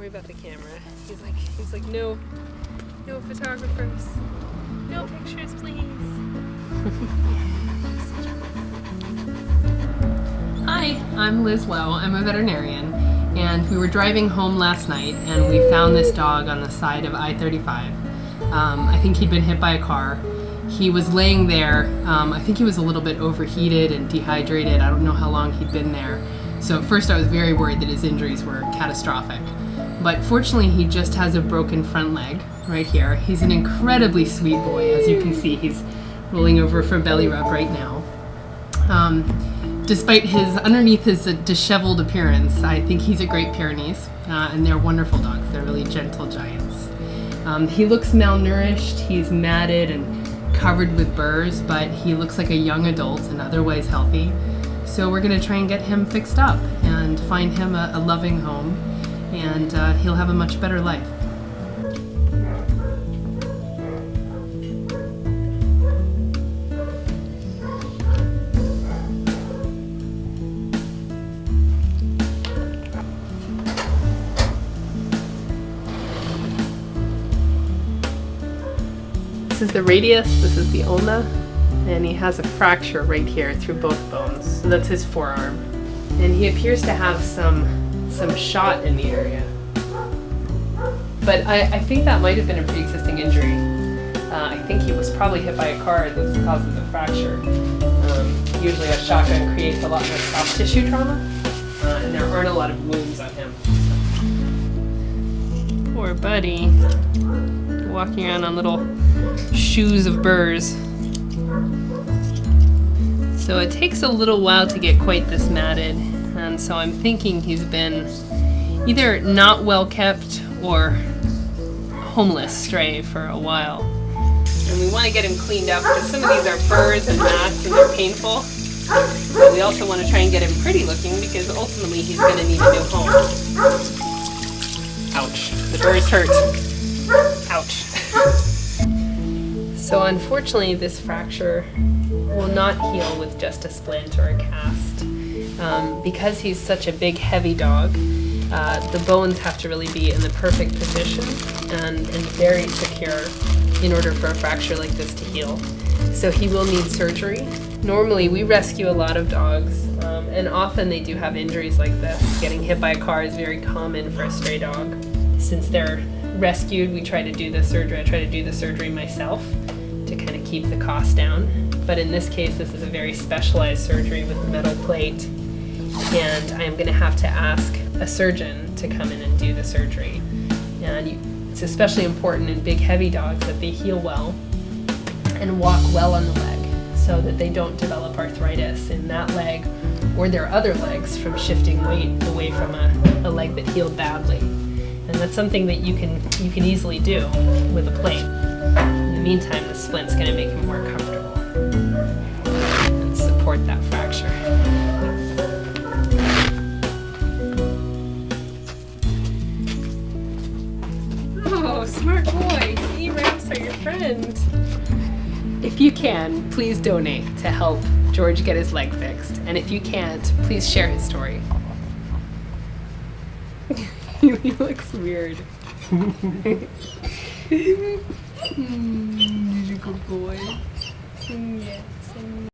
worry about the camera. He's like, no photographers. No pictures, please. Hi, I'm Liz Lowe. I'm a veterinarian, and we were driving home last night and we found this dog on the side of I-35. I think he'd been hit by a car. He was laying there. I think he was a little bit overheated and dehydrated. I don't know how long he'd been there. So at first I was very worried that his injuries were catastrophic. But fortunately he just has a broken front leg right here. He's an incredibly sweet boy. As you can see, he's rolling over for a belly rub right now. Despite underneath his disheveled appearance, I think he's a Great Pyrenees, and they're wonderful dogs. They're really gentle giants. He looks malnourished, he's matted and covered with burrs, but he looks like a young adult and otherwise healthy. So we're going to try and get him fixed up and find him a loving home, and he'll have a much better life. This is the radius, this is the ulna, and he has a fracture right here through both bones. So that's his forearm. And he appears to have some shot in the area. But I think that might have been a pre-existing injury. I think he was probably hit by a car that's the cause of the fracture. Usually a shotgun creates a lot more soft tissue trauma, and there aren't a lot of wounds on him. Poor buddy. Walking around on little shoes of burrs. So it takes a little while to get quite this matted, and so I'm thinking he's been either not well kept or homeless stray for a while. And we want to get him cleaned up because some of these are burrs and mats and they're painful. But we also want to try and get him pretty looking because ultimately he's going to need a new home. Ouch. The burrs hurt. Ouch. So unfortunately this fracture will not heal with just a splint or a cast. Because he's such a big heavy dog, the bones have to really be in the perfect position and very secure in order for a fracture like this to heal. So he will need surgery. Normally we rescue a lot of dogs, and often they do have injuries like this. Getting hit by a car is very common for a stray dog. Since they're rescued, we try to do the surgery. I try to do the surgery myself to kind of keep the cost down. But in this case, this is a very specialized surgery with metal plate, and I am going to have to ask a surgeon to come in and do the surgery. And it's especially important in big heavy dogs that they heal well and walk well on the leg so that they don't develop arthritis in that leg or their other legs from shifting weight away from a leg that healed badly. And that's something that you can easily do with a plate. In the meantime, the splint's going to make him more comfortable and support that fracture. Oh, smart boy. See, ramps are your friend. If you can, please donate to help George get his leg fixed. And if you can't, please share his story. He looks weird. He's a good boy. Yes.